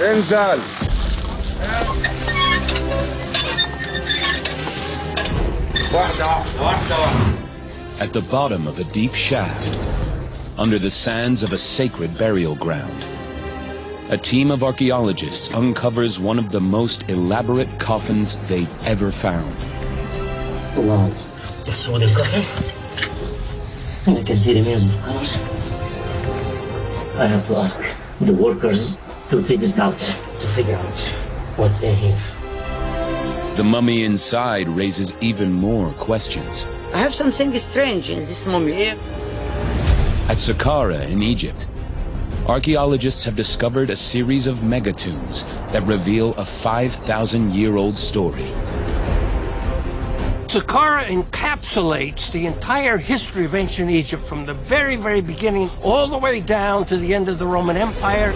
انزل. At the bottom of a deep shaft, under the sands of a sacred burial ground, a team of archaeologists uncovers one of the most elaborate coffins they've ever found. Wow. This wooden coffin? I can see the remains of colors. I have to ask the workers to take this out to figure out what's in here. The mummy inside raises even more questions. I have something strange in this mummy here. At Saqqara in Egypt, archaeologists have discovered a series of megatombs that reveal a 5,000-year-old story. Saqqara encapsulates the entire history of ancient Egypt from the very, very beginning all the way down to the end of the Roman Empire.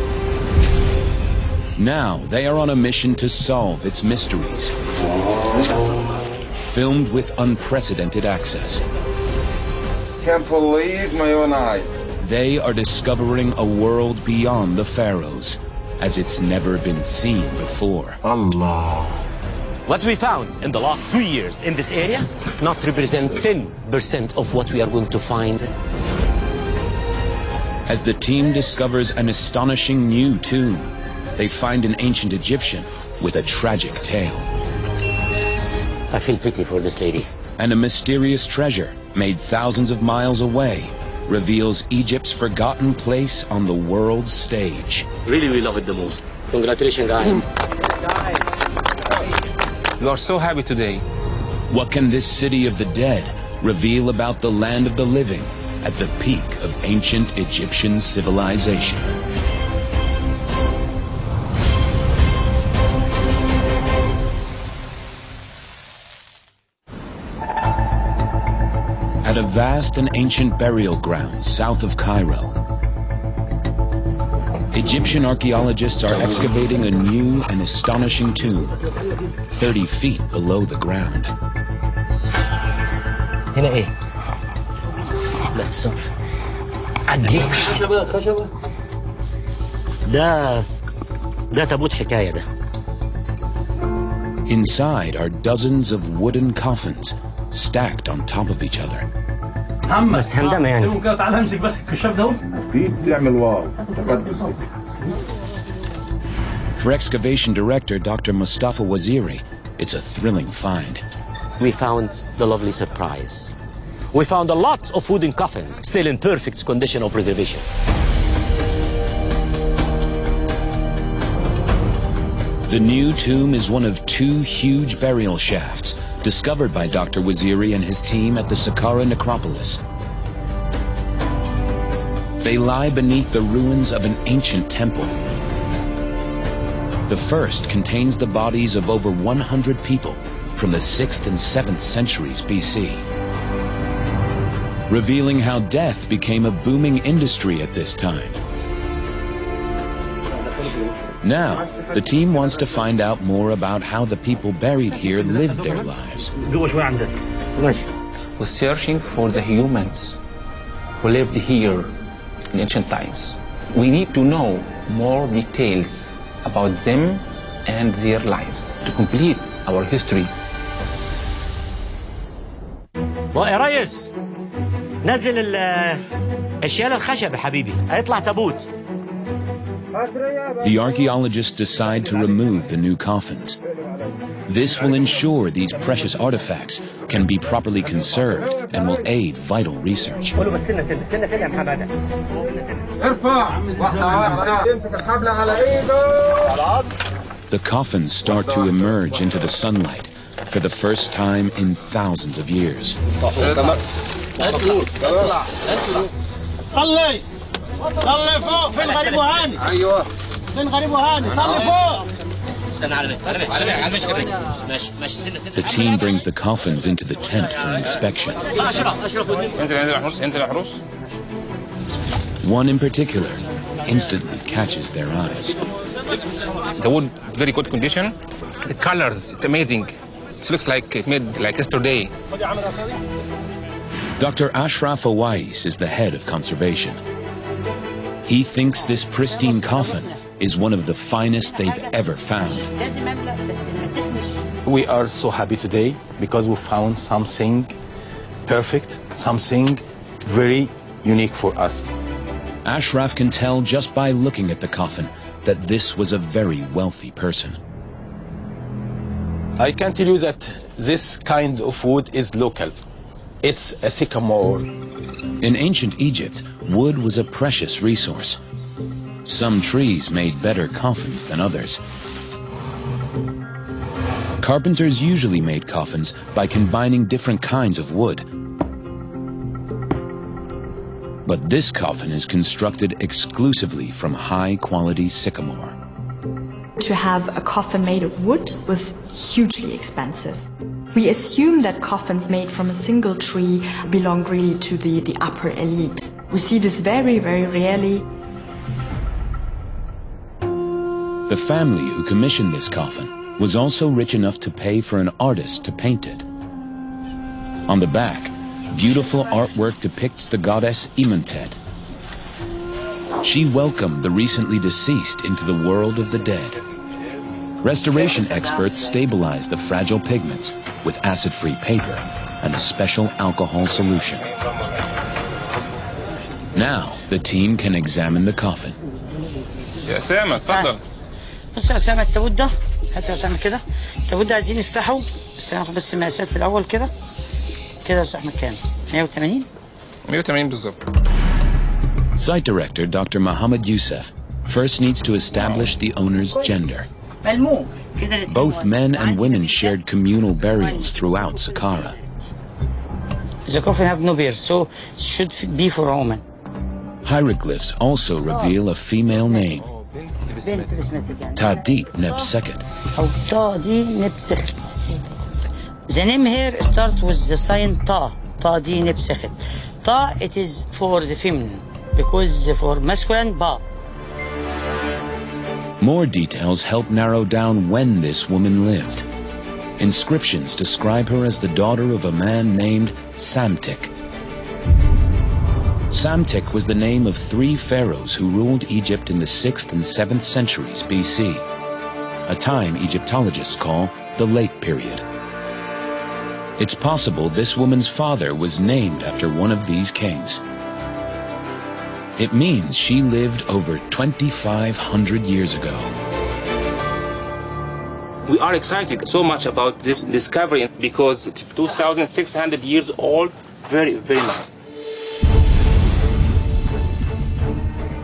Now they are on a mission to solve its mysteries. Filmed with unprecedented access. Can't believe my own eyes. They are discovering a world beyond the pharaohs, as it's never been seen before. Allah. What we found in the last 2 years in this area not represent 10% of what we are going to find. As the team discovers an astonishing new tomb, they find an ancient Egyptian with a tragic tale. I feel pity for this lady. And a mysterious treasure made thousands of miles away reveals Egypt's forgotten place on the world's stage. Really, we love it the most. Congratulations, guys. We are so happy today. What can this city of the dead reveal about the land of the living at the peak of ancient Egyptian civilization? At a vast and ancient burial ground south of Cairo, Egyptian archaeologists are excavating a new and astonishing tomb 30 feet below the ground. هنا ايه؟ لا صار عدي خشبة ده تابوت حكاية ده. Inside are dozens of wooden coffins stacked on top of each other. بس هندمة يعني. تعال امسك بس الكشاف ده. تعمل واو تقدس. For excavation director Dr. Mustafa Waziri, it's a thrilling find. We found the lovely surprise. We found a lot of wooden coffins still in perfect condition of preservation. The new tomb is one of 2 huge burial shafts discovered by Dr. Waziri and his team at the Saqqara necropolis. They lie beneath the ruins of an ancient temple. The first contains the bodies of over 100 people from the 6th and 7th centuries BC, revealing how death became a booming industry at this time. Now, the team wants to find out more about how the people buried here lived their lives. We're searching for the humans who lived here in ancient times. We need to know more details about them and their lives to complete our history. يا ريس نزل الاشياء الخشب يا حبيبي هيطلع تابوت. The archaeologists decide to remove the new coffins. This will ensure these precious artifacts can be properly conserved and will aid vital research. The coffins start to emerge into the sunlight for the first time in thousands of years. The team brings the coffins into the tent for inspection. One in particular instantly catches their eyes. The wood, very good condition. The colors, it's amazing. It looks like it made like yesterday. Dr. Ashraf Awais is the head of conservation. He thinks this pristine coffin is one of the finest they've ever found. We are so happy today because we found something perfect, something very unique for us. Ashraf can tell just by looking at the coffin that this was a very wealthy person. I can tell you that this kind of wood is local. It's a sycamore. In ancient Egypt, wood was a precious resource. Some trees made better coffins than others. Carpenters usually made coffins by combining different kinds of wood. But this coffin is constructed exclusively from high-quality sycamore. To have a coffin made of wood was hugely expensive. We assume that coffins made from a single tree belong really to the upper elite. We see this very, very rarely. The family who commissioned this coffin was also rich enough to pay for an artist to paint it. On the back, beautiful artwork depicts the goddess Imentet. She welcomed the recently deceased into the world of the dead. Restoration experts stabilized the fragile pigments with acid-free paper and a special alcohol solution. Now, the team can examine the coffin. يا أسامة اتفضل. بص يا أسامة التابوت ده هات يا أسامة كده التابوت ده عايزين نفتحه بس ناخد بس مقاسات في الأول كده كده أحمد كام 180 180 بالظبط. Site director Dr. Mohammed Youssef first needs to establish the owner's gender. Both men and women shared communal burials throughout Saqqara. The coffin have no beard, so it should be for a woman. Hieroglyphs also reveal a female name, Tadit Nebseket. The name here starts with the sign Ta, Tadi Nebseket. Ta, it is for the feminine, because for masculine, Ba. More details help narrow down when this woman lived. Inscriptions describe her as the daughter of a man named Samtik. Samtik was the name of 3 pharaohs who ruled Egypt in the 6th and 7th centuries BC, a time Egyptologists call the Late Period. It's possible this woman's father was named after one of these kings. It means she lived over 2,500 years ago. We are excited so much about this discovery because it's 2,600 years old, very, very nice.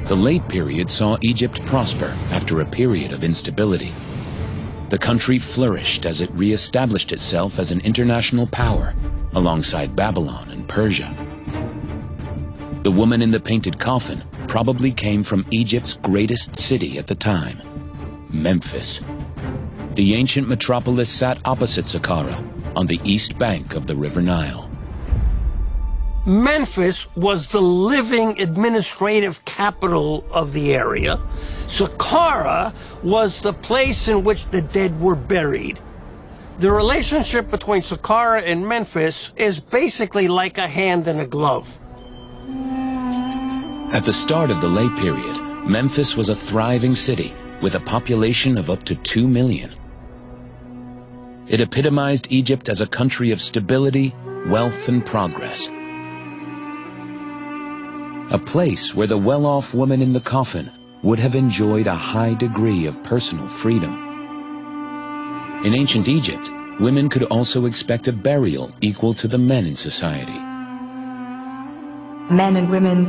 The late period saw Egypt prosper after a period of instability. The country flourished as it re-established itself as an international power alongside Babylon and Persia. The woman in the painted coffin probably came from Egypt's greatest city at the time, Memphis. The ancient metropolis sat opposite Saqqara on the east bank of the River Nile. Memphis was the living administrative capital of the area. Saqqara was the place in which the dead were buried. The relationship between Saqqara and Memphis is basically like a hand and a glove. At the start of the late period, Memphis was a thriving city with a population of up to 2 million. It epitomized Egypt as a country of stability, wealth, and progress. A place where the well-off woman in the coffin would have enjoyed a high degree of personal freedom. In ancient Egypt, women could also expect a burial equal to the men in society. Men and women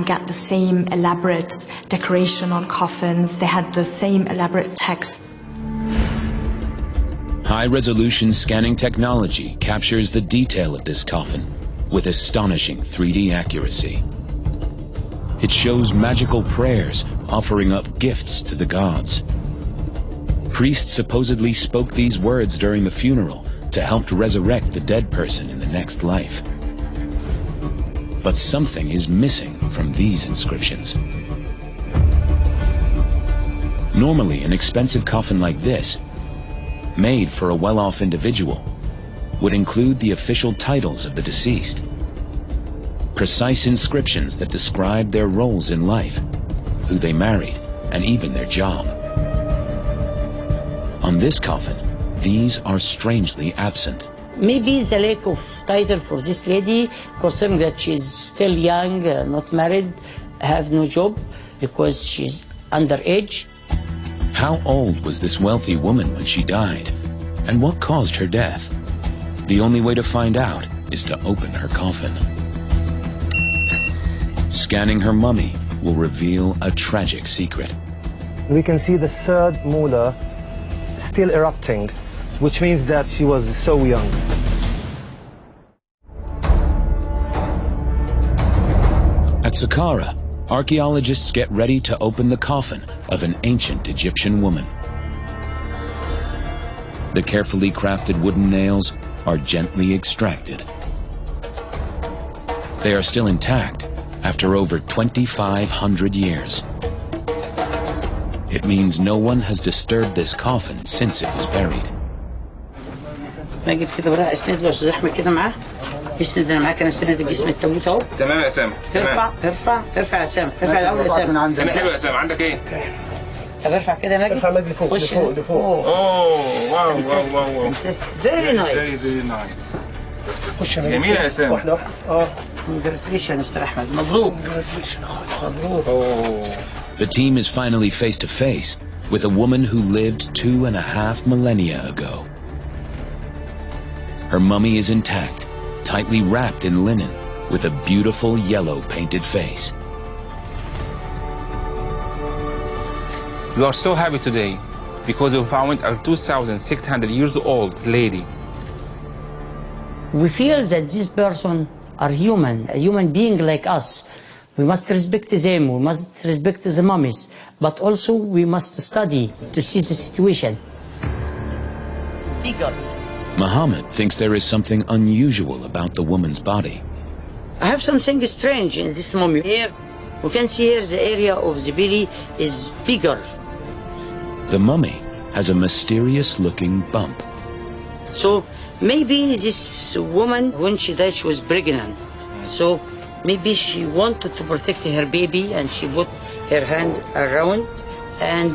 got the same elaborate decoration on coffins. They had the same elaborate text. High-resolution scanning technology captures the detail of this coffin with astonishing 3D accuracy. It shows magical prayers offering up gifts to the gods. Priests supposedly spoke these words during the funeral to help to resurrect the dead person in the next life. But something is missing from these inscriptions. Normally, an expensive coffin like this, made for a well-off individual, would include the official titles of the deceased, precise inscriptions that describe their roles in life, who they married, and even their job. On this coffin, these are strangely absent. Maybe the lack of title for this lady, considering that she's still young, not married, have no job because she's underage. How old was this wealthy woman when she died? And what caused her death? The only way to find out is to open her coffin. Scanning her mummy will reveal a tragic secret. We can see the third molar still erupting, which means that she was so young. At Saqqara, archaeologists get ready to open the coffin of an ancient Egyptian woman. The carefully crafted wooden nails are gently extracted. They are still intact after over 2,500 years. It means no one has disturbed this coffin since it was buried. راجل كده وراء اسند له استاذ احمد كده معاه يسند انا معاك انا استند جسم التابوت اهو. تمام يا سام. ارفع يا سام، ارفع الاول يا سام. انا حلو يا سام، عندك ايه؟ طب ارفع كده يا ماجد. ارفع ماجد لفوق لفوق. اوه واو واو واو. فيري نايس. فيري نايس. خش يا جميلة يا سام. واحدة واحدة. كونجراتيليشن يا مستر احمد، مبروك. مبروك. The team is finally face to face with a woman who lived 2.5 millennia ago. Her mummy is intact, tightly wrapped in linen, with a beautiful yellow painted face. We are so happy today because we found a 2,600 years old lady. We feel that this person are human, a human being like us. We must respect them, we must respect the mummies, but also we must study to see the situation. Muhammad thinks there is something unusual about the woman's body. I have something strange in this mummy. Here, we can see here the area of the belly is bigger. The mummy has a mysterious-looking bump. So maybe this woman, when she died, she was pregnant. So maybe she wanted to protect her baby and she put her hand around and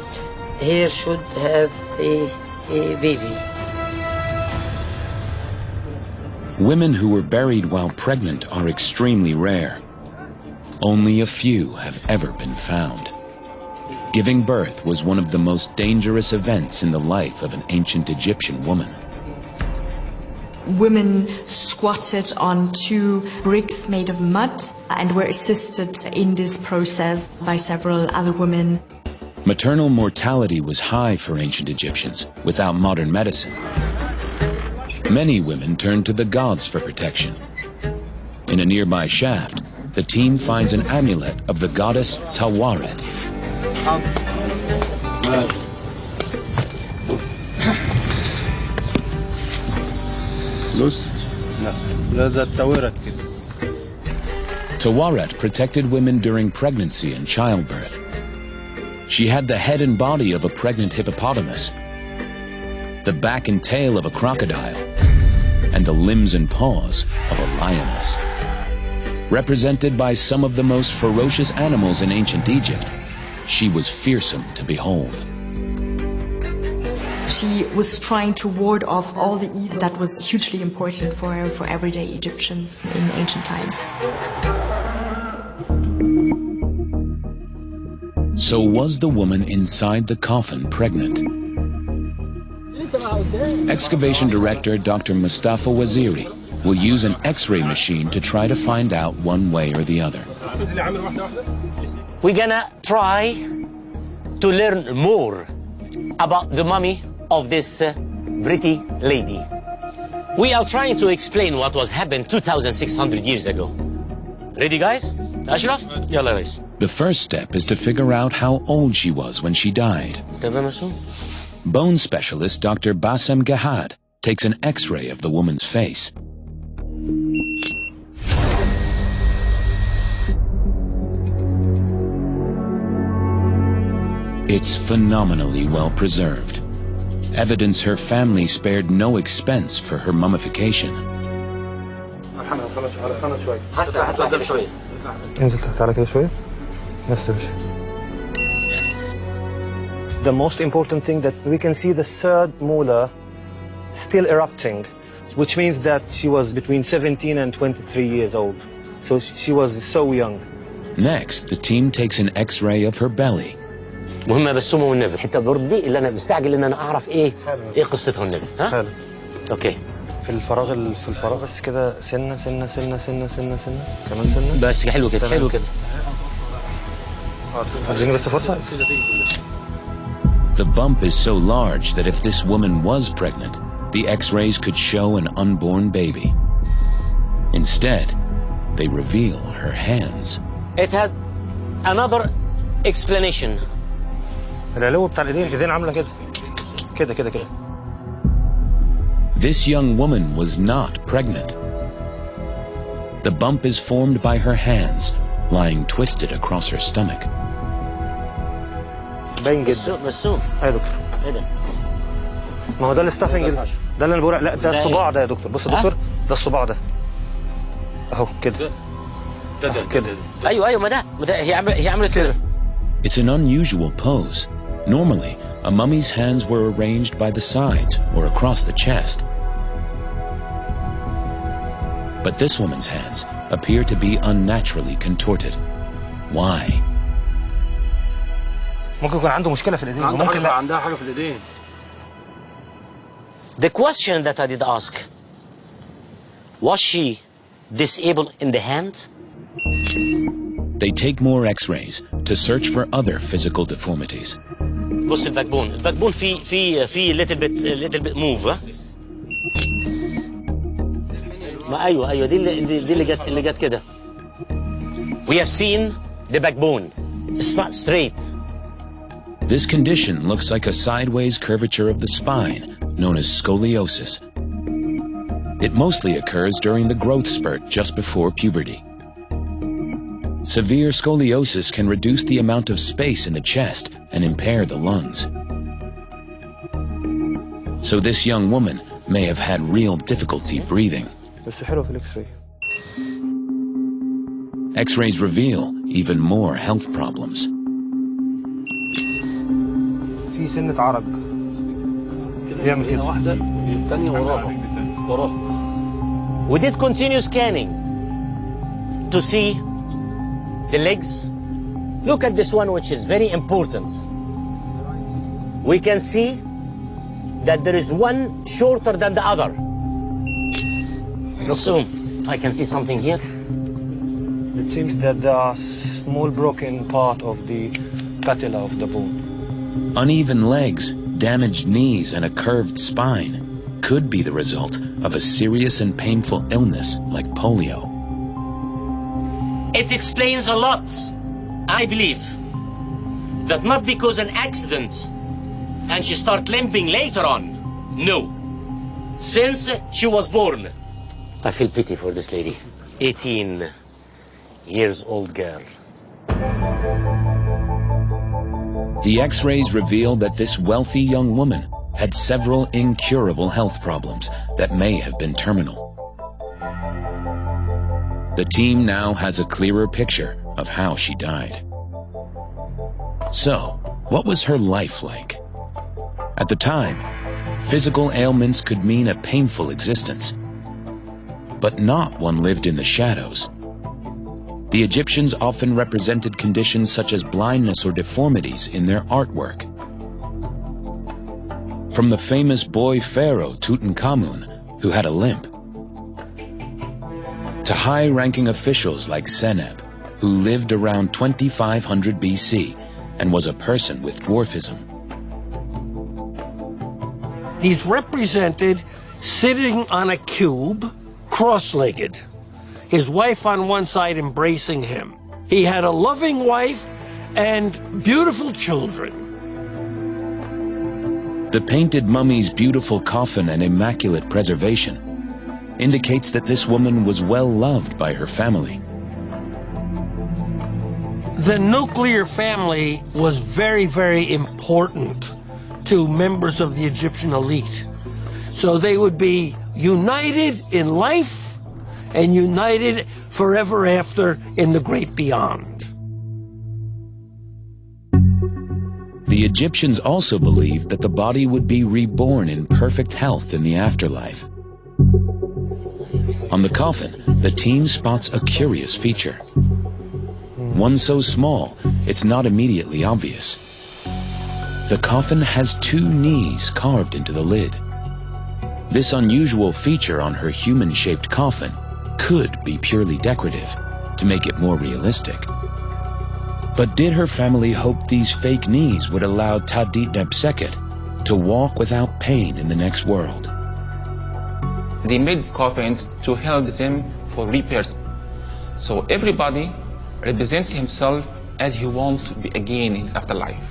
here should have a baby. Women who were buried while pregnant are extremely rare. Only a few have ever been found. Giving birth was one of the most dangerous events in the life of an ancient Egyptian woman. Women squatted on 2 bricks made of mud and were assisted in this process by several other women. Maternal mortality was high for ancient Egyptians without modern medicine. Many women turned to the gods for protection. In a nearby shaft, the team finds an amulet of the goddess Tawaret. Tawaret protected women during pregnancy and childbirth. She had the head and body of a pregnant hippopotamus, the back and tail of a crocodile, and the limbs and paws of a lioness. Represented by some of the most ferocious animals in ancient Egypt, she was fearsome to behold. She was trying to ward off all the evil that was hugely important for everyday Egyptians in ancient times. So was the woman inside the coffin pregnant? Excavation director Dr. Mustafa Waziri will use an X-ray machine to try to find out one way or the other. We're gonna try to learn more about the mummy of this pretty lady. We are trying to explain what was happened 2,600 years ago. Ready, guys? Ashraf? Yalla, guys. The first step is to figure out how old she was when she died. Bone specialist Dr. Bassem Gahad takes an X-ray of the woman's face. It's phenomenally well preserved. Evidence her family spared no expense for her mummification. انزل تحت على كده شوية. بس يا باشا. The most important thing that we can see the third molar still erupting, which means that she was between 17 and 23 years old. So she was so young. Next, the team takes an X-ray of her belly. مهمة بس أمه والنبي حتى برضي اللي أنا مستعجل إن أنا أعرف إيه قصتها والنبي ها؟ حلو. أوكي. في الفراغ بس كده سنة كمان سنة. بس حلو كده حلو كده. اديني بس فرصة. The bump is so large that if this woman was pregnant, the X-rays could show an unborn baby. Instead, they reveal her hands. It had another explanation. العلو بتاع الايدين عاملة كده. This young woman was not pregnant. The bump is formed by her hands, lying twisted across her stomach. باين جدا. مسوم. يا دكتور. ايه ده؟ ما هو ده الستافنج ده اللي انا بقول لا ده الصباع ده يا دكتور. بص يا دكتور ده الصباع ده. اهو كده. كده. ايوه ما ده هي عملت كده. It's an unusual pose. Normally, a mummy's hands were arranged by the sides or across the chest. But this woman's hands appear to be unnaturally contorted. Why? ممكن يكون عنده مشكلة في الايدين وممكن لا. عندها حاجة في الايدين. The question that I did ask, was she disabled in the hand? They take more X-rays to search for other physical deformities. بص الباكبون في little bit move ها؟ ما ايوه دي اللي جت كده. We have seen the backbone. It's not straight. This condition looks like a sideways curvature of the spine, known as scoliosis. It mostly occurs during the growth spurt just before puberty. Severe scoliosis can reduce the amount of space in the chest and impair the lungs. So this young woman may have had real difficulty breathing. بس حلو في الاكس-راي. X-rays reveal even more health problems. في سنة عرج. يعمل كده. واحدة الثانية وراها. We did continue scanning to see the legs. Look at this one, which is very important. We can see that there is one shorter than the other. So I can see something here. It seems that there are small broken part of the patella of the bone. Uneven legs, damaged knees, and a curved spine could be the result of a serious and painful illness like polio. It explains a lot, I believe, that not because an accident and she start limping later on. No. Since she was born. I feel pity for this lady. 18 years old girl. The X-rays reveal that this wealthy young woman had several incurable health problems that may have been terminal. The team now has a clearer picture of how she died. So, what was her life like? At the time, physical ailments could mean a painful existence, but not one lived in the shadows. The Egyptians often represented conditions such as blindness or deformities in their artwork. From the famous boy pharaoh Tutankhamun, who had a limp, to high-ranking officials like Seneb, who lived around 2500 BC and was a person with dwarfism. He's represented sitting on a cube, cross-legged. His wife on one side embracing him. He had a loving wife and beautiful children. The painted mummy's beautiful coffin and immaculate preservation indicates that this woman was well loved by her family. The nuclear family was very, very important to members of the Egyptian elite. So they would be united in life and united forever after in the great beyond. The The Egyptians also believed that the body would be reborn in perfect health in the afterlife. On the coffin, the team spots a curious feature. One so small, it's not immediately obvious. The coffin has 2 knees carved into the lid. This unusual feature on her human-shaped coffin could be purely decorative, to make it more realistic. But did her family hope these fake knees would allow Tadit Nebseket to walk without pain in the next world? They made coffins to help them for repairs. So everybody represents himself as he wants to be again in the afterlife.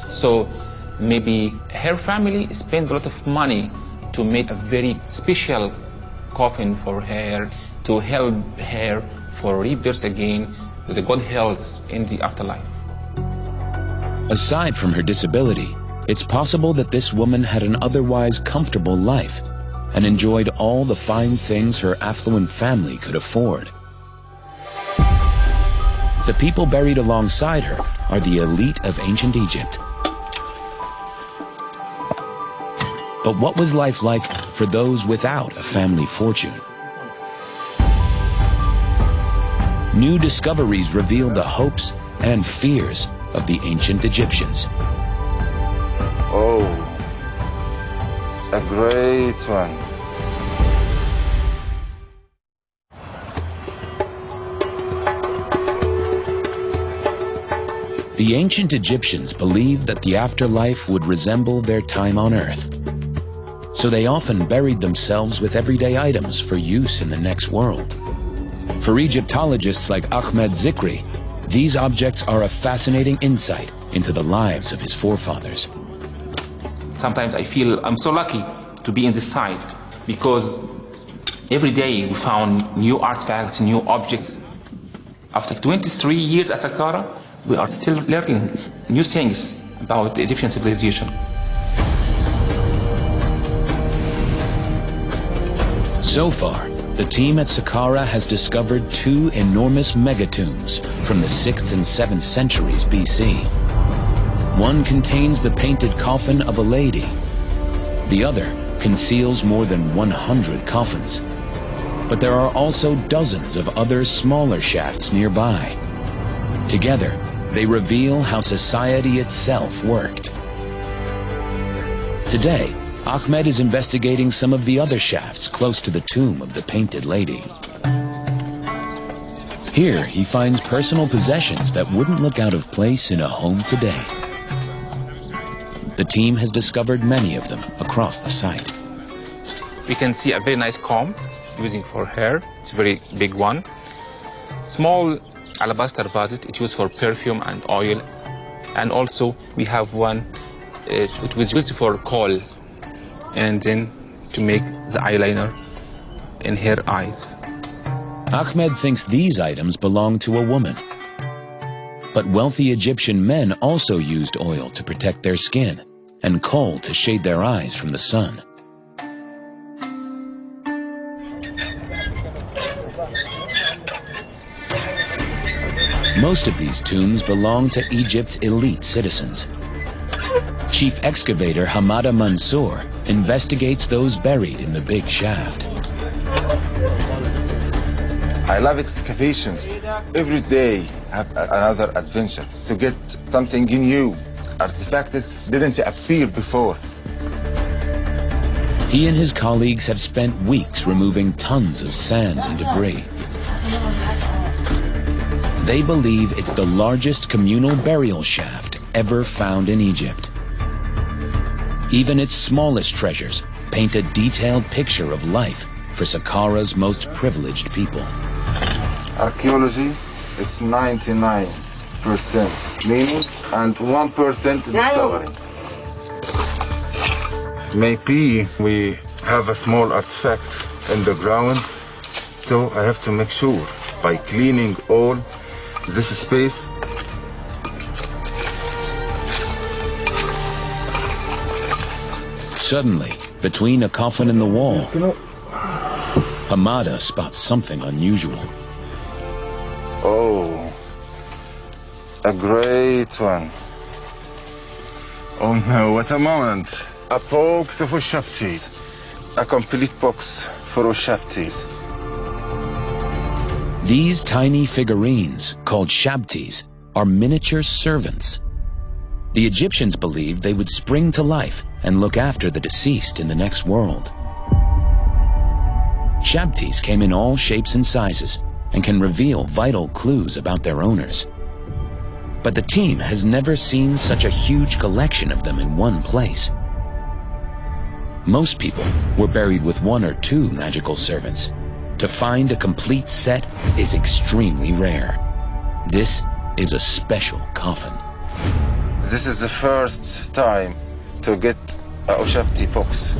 So maybe her family spent a lot of money to make a very special coffin for her, to help her for rebirth again with a good health in the afterlife. Aside from her disability, it's possible that this woman had an otherwise comfortable life and enjoyed all the fine things her affluent family could afford. The people buried alongside her are the elite of ancient Egypt. But what was life like for those without a family fortune? New discoveries reveal the hopes and fears of the ancient Egyptians. Oh, a great one. The ancient Egyptians believed that the afterlife would resemble their time on Earth. So they often buried themselves with everyday items for use in the next world. For Egyptologists like Ahmed Zikri, these objects are a fascinating insight into the lives of his forefathers. Sometimes I feel I'm so lucky to be in this site because every day we found new artifacts, new objects. After 23 years at Saqqara, we are still learning new things about Egyptian civilization. So far, the team at Saqqara has discovered 2 enormous megatombs from the 6th and 7th centuries BC. One contains the painted coffin of a lady. The other conceals more than 100 coffins. But there are also dozens of other smaller shafts nearby. Together, they reveal how society itself worked. Today, Ahmed is investigating some of the other shafts close to the tomb of the painted lady. Here, he finds personal possessions that wouldn't look out of place in a home today. The team has discovered many of them across the site. We can see a very nice comb using for hair. It's a very big one. Small alabaster vases, it's used for perfume and oil. And also we have one, it was used for kohl, and then to make the eyeliner in her eyes. Ahmed thinks these items belong to a woman. But wealthy Egyptian men also used oil to protect their skin and kohl to shade their eyes from the sun. Most of these tombs belong to Egypt's elite citizens. Chief excavator Hamada Mansour investigates those buried in the big shaft. I love excavations. Every day have another adventure to get something new. Artifacts didn't appear before. He and his colleagues have spent weeks removing tons of sand and debris. They believe it's the largest communal burial shaft ever found in Egypt. Even its smallest treasures paint a detailed picture of life for Saqqara's most privileged people. Archaeology is 99% cleaning and 1% discovery. Maybe we have a small artifact in the ground, so I have to make sure by cleaning all this space. Suddenly, between a coffin and the wall, Hamada spots something unusual. Oh, a great one. Oh no, what a moment. A box of Ushaptis. A complete box for Ushaptis. These tiny figurines, called shabtis, are miniature servants. The Egyptians believed they would spring to life and look after the deceased in the next world. Shabtis came in all shapes and sizes and can reveal vital clues about their owners. But the team has never seen such a huge collection of them in one place. Most people were buried with one or two magical servants. To find a complete set is extremely rare. This is a special coffin. This is the first time to get a Ushapti box.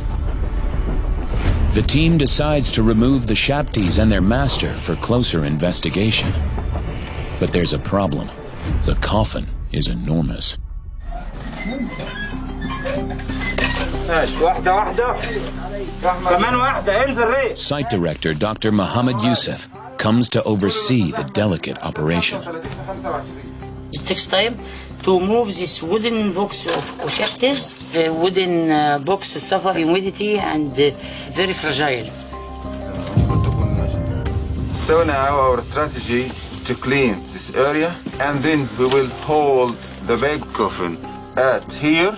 The team decides to remove the Shabtis and their master for closer investigation. But there's a problem. The coffin is enormous. Site director Dr. Mohammed Youssef comes to oversee the delicate operation. It takes time to move this wooden box of Ushaptis. The wooden box suffer humidity and very fragile. So now our strategy to clean this area, and then we will hold the big coffin at here.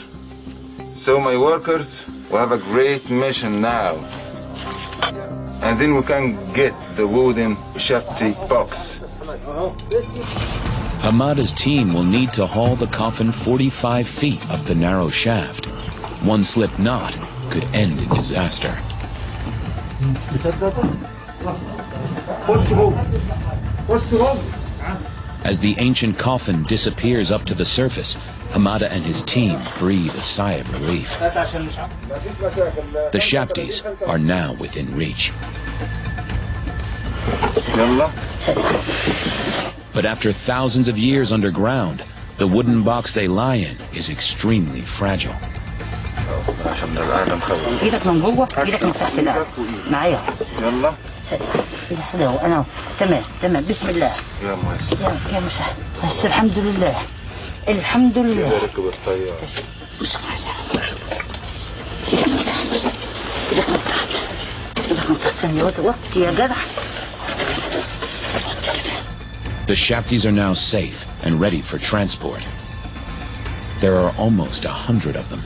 So my workers will have a great mission now. And then we can get the wooden Ushapti box. Hamada's team will need to haul the coffin 45 feet up the narrow shaft. One slip knot could end in disaster. As the ancient coffin disappears up to the surface, Hamada and his team breathe a sigh of relief. The Shabtis are now within reach. But after thousands of years underground, the wooden box they lie in is extremely fragile. The Shabtis are now safe and ready for transport. There are almost 100 of them.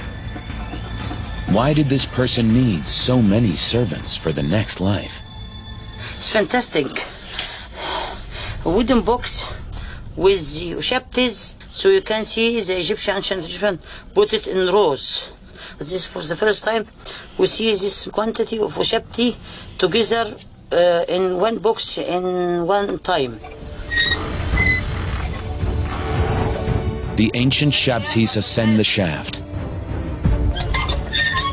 Why did this person need so many servants for the next life? It's fantastic. A wooden box with the Ushaptis, so you can see the ancient Egyptian put it in rows. This is for the first time we see this quantity of Ushapti together in one box in one time. The ancient Shabtis ascend the shaft,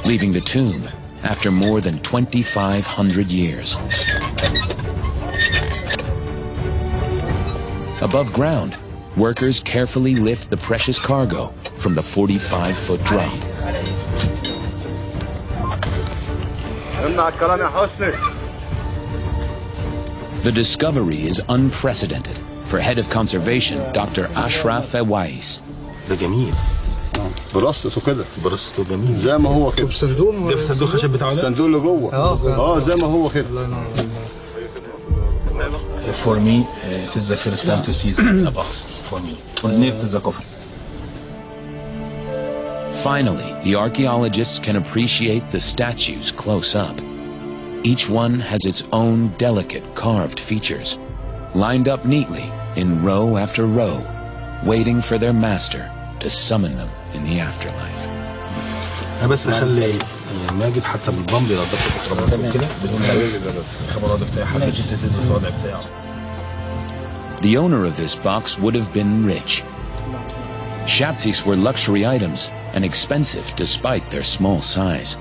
leaving the tomb after more than 2,500 years. Above ground, workers carefully lift the precious cargo from the 45-foot drop. The discovery is unprecedented for head of conservation Dr. Ashraf Fawais. ده جميل برصته كده برصته جميل زي ما هو كده ده في صندوق الخشب بتاعه الصندوق اللي جوه زي ما هو كده. For me, it is the first time to see a box. For me, near to the coffin. Finally, the archaeologists can appreciate the statues close up. Each one has its own delicate carved features, lined up neatly in row after row, waiting for their master to summon them in the afterlife. أنا بس أخلي ماجد حتى بالبامب ينظف الترابيزة كده بدون بس الخبرات بتاعي حاجة جديدة الصوابع بتاعه. The owner of this box would have been rich. Shabtis were luxury items and expensive despite their small size.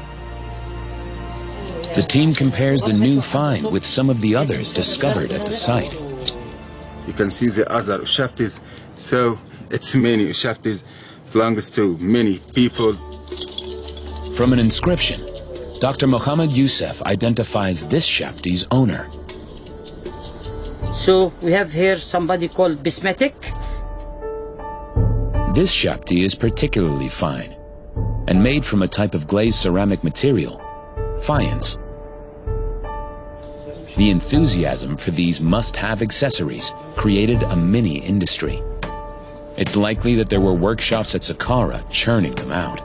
The team compares the new find with some of the others discovered at the site. You can see the other Shabtis, so it's many Shabtis, belongs to many people. From an inscription, Dr. Mohammed Youssef identifies this Shabti's owner. So we have here somebody called Bismatic. This Shabti is particularly fine. and made from a type of glazed ceramic material, faience. The enthusiasm for these must-have accessories created a mini-industry. It's likely that there were workshops at Saqqara churning them out.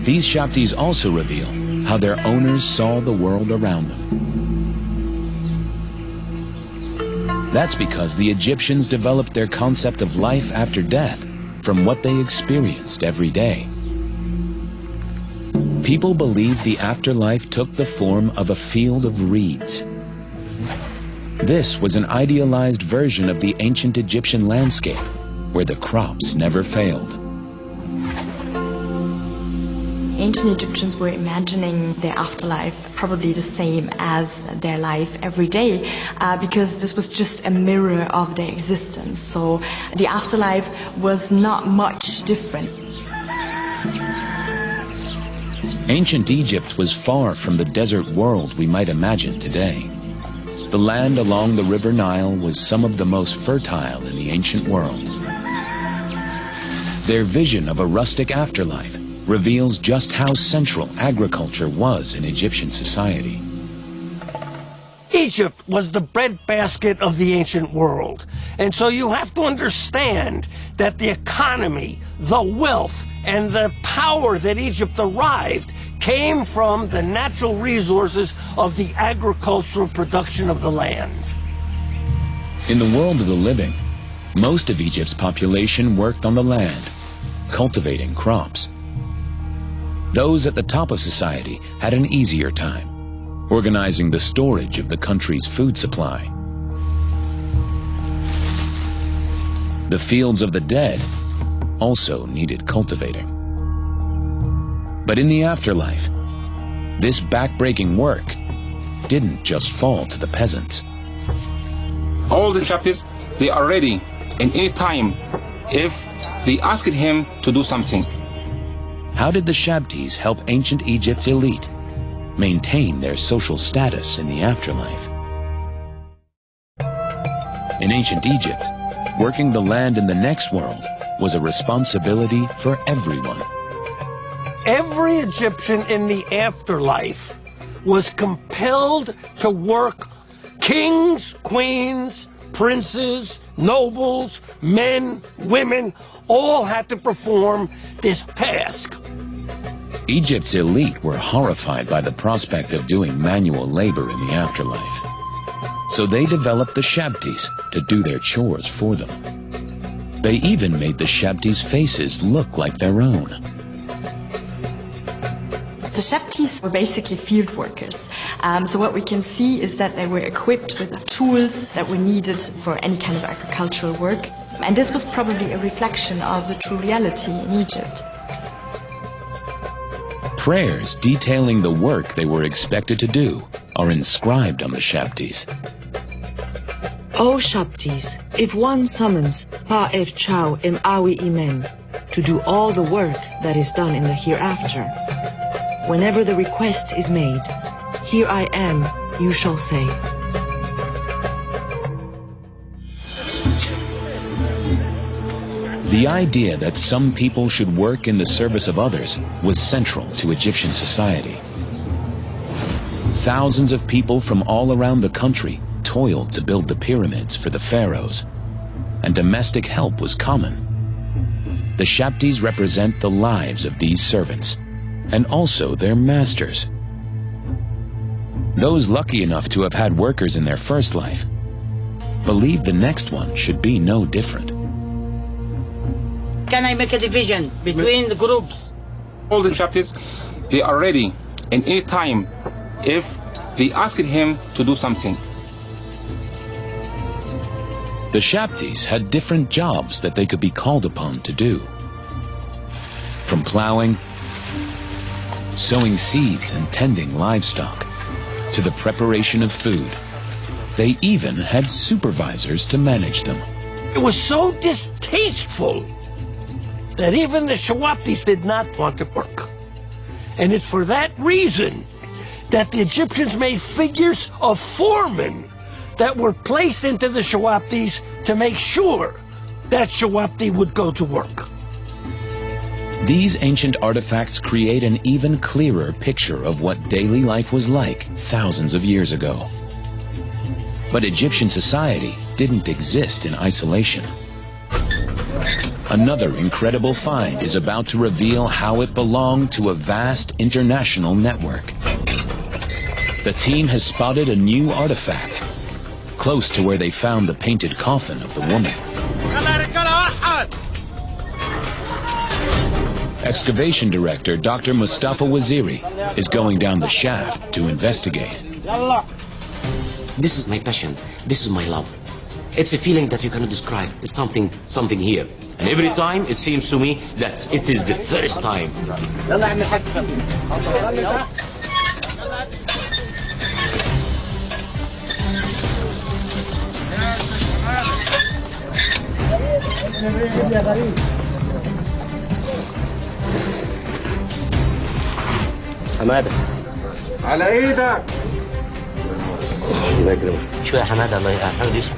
These Shabtis also reveal how their owners saw the world around them. That's because the Egyptians developed their concept of life after death from what they experienced every day. People believed the afterlife took the form of a field of reeds. This was an idealized version of the ancient Egyptian landscape, where the crops never failed. Ancient Egyptians were imagining their afterlife probably the same as their life every day, because this was just a mirror of their existence. So the afterlife was not much different. Ancient Egypt was far from the desert world we might imagine today. The land along the River Nile was some of the most fertile in the ancient world. Their vision of a rustic afterlife reveals just how central agriculture was in Egyptian society. Egypt was the breadbasket of the ancient world. And so you have to understand that the economy, the wealth, and the power that Egypt derived came from the natural resources of the agricultural production of the land. In the world of the living, most of Egypt's population worked on the land, cultivating crops. Those at the top of society had an easier time, organizing the storage of the country's food supply. The fields of the dead also needed cultivating. But in the afterlife, this back-breaking work didn't just fall to the peasants. All the Shabtis, they are ready in any time if they asked him to do something. How did the Shabtis help ancient Egypt's elite maintain their social status in the afterlife? In ancient Egypt, working the land in the next world was a responsibility for everyone. Every Egyptian in the afterlife was compelled to work. Kings, queens, princes, nobles, men, women, all had to perform this task. Egypt's elite were horrified by the prospect of doing manual labor in the afterlife. So they developed the Shabtis to do their chores for them. They even made the Shabtis' faces look like their own. The Shabtis were basically field workers. So what we can see is that they were equipped with tools that were needed for any kind of agricultural work. And this was probably a reflection of the true reality in Egypt. Prayers detailing the work they were expected to do are inscribed on the Shabtis. O Shabtis, if one summons Pa'ef Chow Im Awi Imen to do all the work that is done in the hereafter, whenever the request is made, here I am, you shall say. The idea that some people should work in the service of others was central to Egyptian society. Thousands of people from all around the country toiled to build the pyramids for the pharaohs, and domestic help was common. The Shabtis represent the lives of these servants, and also their masters. Those lucky enough to have had workers in their first life believe the next one should be no different. Can I make a division between the groups? All the Shabtis, they are ready in any time if they asked him to do something. The Shabtis had different jobs that they could be called upon to do. From plowing, sowing seeds and tending livestock, to the preparation of food. They even had supervisors to manage them. It was so distasteful that even the Shabtis did not want to work. And it's for that reason that the Egyptians made figures of foremen that were placed into the Shabtis to make sure that Shawapti would go to work. These ancient artifacts create an even clearer picture of what daily life was like thousands of years ago. But Egyptian society didn't exist in isolation. Another incredible find is about to reveal how it belonged to a vast international network. The team has spotted a new artifact, close to where they found the painted coffin of the woman. Excavation director Dr. Mustafa Waziri is going down the shaft to investigate. This is my passion. This is my love. It's a feeling that you cannot describe. It's something here. And every time it seems to me that it is the first time. حمادة على ايدك. الله يكرمك. شوية حمادة الله يحمد اسمه.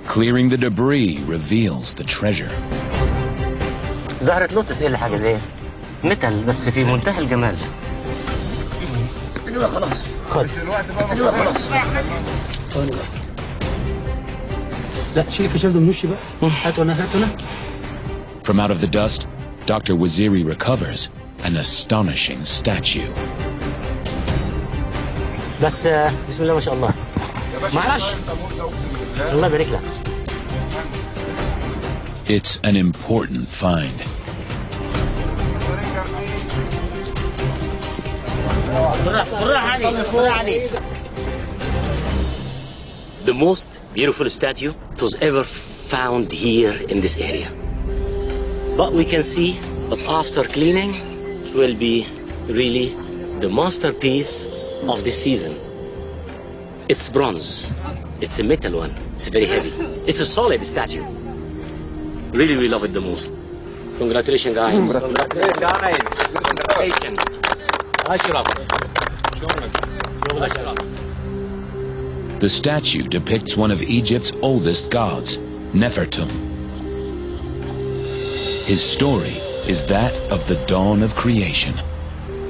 Clearing the debris reveals the treasure. زهرة لوتس ايه اللي حاجة زي ميتال بس في منتهى الجمال. ايوه خلاص. خد. ايوه خلاص. لا شيل الكشاف ده من وشي بقى. هاتوا هنا. From out of the dust, Dr. Waziri recovers an astonishing statue. بس بسم الله ما شاء الله. معلش. الله يبارك لك. It's an important find. The most beautiful statue that was ever found here in this area. But we can see that after cleaning, it will be really the masterpiece of this season. It's bronze. It's a metal one. It's very heavy. It's a solid statue. Really, we love it the most. Congratulations, guys. Congratulations, guys. Congratulations. Ashraf. The statue depicts one of Egypt's oldest gods, Nefertum. His story is that of the dawn of creation.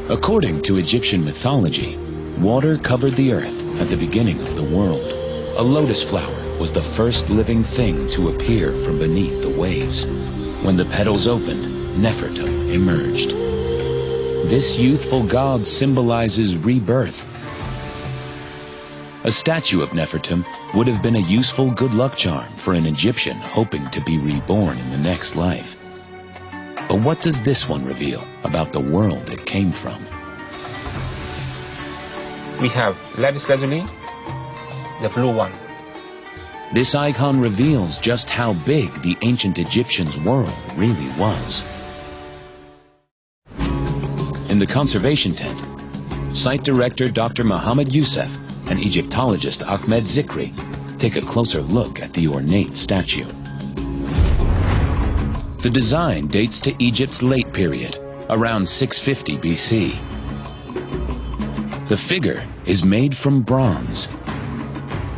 According to Egyptian mythology, water covered the earth at the beginning of the world. A lotus flower was the first living thing to appear from beneath the waves. When the petals opened, Nefertum emerged. This youthful god symbolizes rebirth. A statue of Nefertum would have been a useful good luck charm for an Egyptian hoping to be reborn in the next life. But what does this one reveal about the world it came from? We have lapis lazuli, the blue one. This icon reveals just how big the ancient Egyptians' world really was. In the conservation tent, site director Dr. Mohammed Youssef and Egyptologist Ahmed Zikri take a closer look at the ornate statue. The design dates to Egypt's late period, around 650 BC. The figure is made from bronze.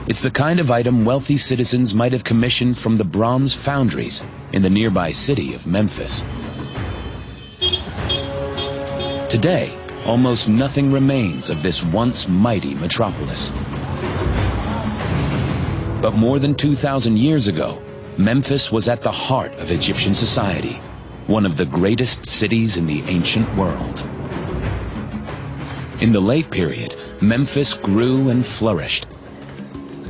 It's the kind of item wealthy citizens might have commissioned from the bronze foundries in the nearby city of Memphis. Today, almost nothing remains of this once mighty metropolis. But more than 2,000 years ago, Memphis was at the heart of Egyptian society, one of the greatest cities in the ancient world. In the late period, Memphis grew and flourished.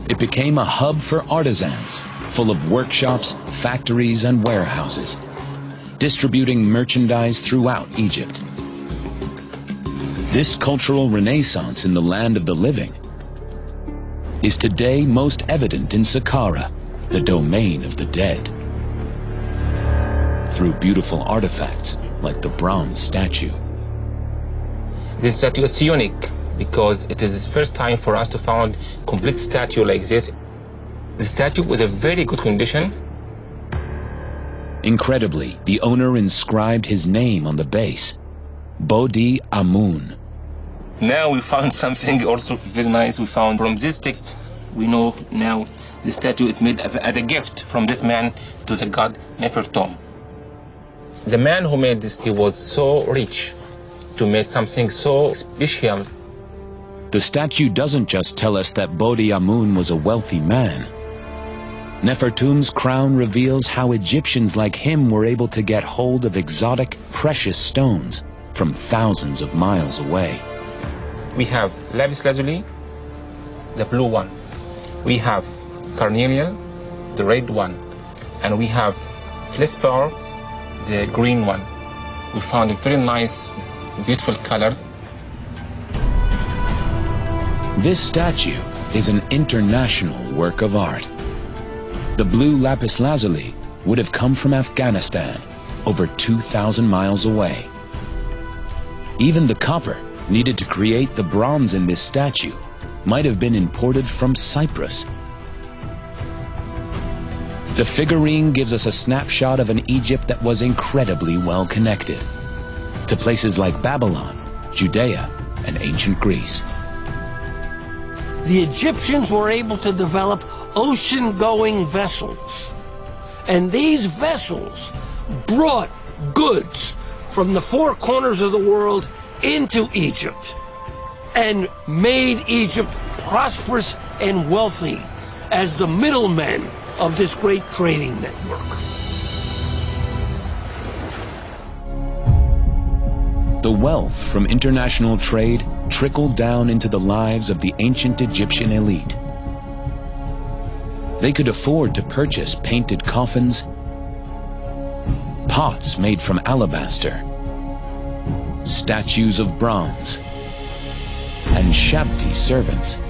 It became a hub for artisans, full of workshops, factories, and warehouses, distributing merchandise throughout Egypt. This cultural renaissance in the land of the living is today most evident in Saqqara, the domain of the dead, through beautiful artifacts like the bronze statue. This statue is unique because it is the first time for us to find a complete statue like this. The statue was in very good condition. Incredibly, the owner inscribed his name on the base, Bodi Amun. Now we found something also very nice. We found from this text, We know now the statue is made as a gift from this man to the god Nefertum. The man who made this, he was so rich to make something so special. The statue doesn't just tell us that Bodi Amun was a wealthy man. Nefertum's crown reveals how Egyptians like him were able to get hold of exotic, precious stones from thousands of miles away. We have lapis lazuli, the blue one. We have carnelian, the red one. And we have feldspar, the green one. We found very nice, beautiful colors. This statue is an international work of art. The blue lapis lazuli would have come from Afghanistan, over 2,000 miles away. Even the copper needed to create the bronze in this statue might have been imported from Cyprus. The figurine gives us a snapshot of an Egypt that was incredibly well connected to places like Babylon, Judea, and ancient Greece. The Egyptians were able to develop ocean-going vessels. And these vessels brought goods from the four corners of the world into Egypt and made Egypt prosperous and wealthy as the middlemen of this great trading network. The wealth from international trade trickled down into the lives of the ancient Egyptian elite. They could afford to purchase painted coffins, pots made from alabaster, statues of bronze, and Shabti servants.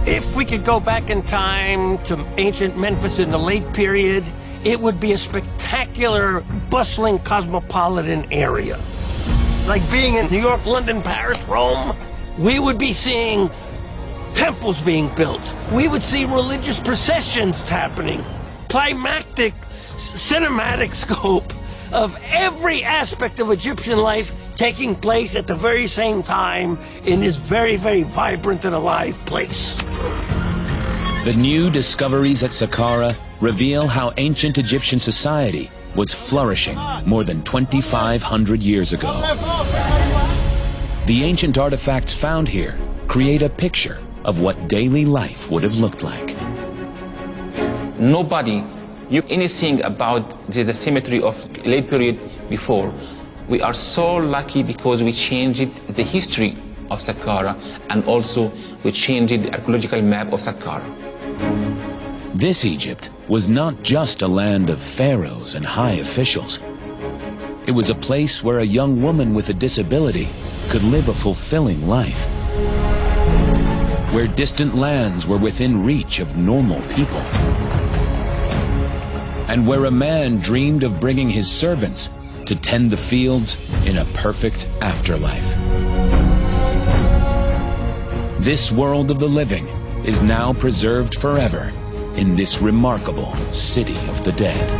If we could go back in time to ancient Memphis in the late period, it would be a spectacular, bustling, cosmopolitan area. Like being in New York, London, Paris, Rome, we would be seeing temples being built. We would see religious processions happening, climactic, cinematic scope of every aspect of Egyptian life taking place at the very same time in this very, very vibrant and alive place. The new discoveries at Saqqara reveal how ancient Egyptian society was flourishing more than 2,500 years ago. The ancient artifacts found here create a picture of what daily life would have looked like. Nobody knew anything about the symmetry of late period before. We are so lucky because we changed the history of Saqqara, and also we changed the archaeological map of Saqqara. This Egypt was not just a land of pharaohs and high officials. It was a place where a young woman with a disability could live a fulfilling life, where distant lands were within reach of normal people, and where a man dreamed of bringing his servants to tend the fields in a perfect afterlife. This world of the living is now preserved forever in this remarkable city of the dead.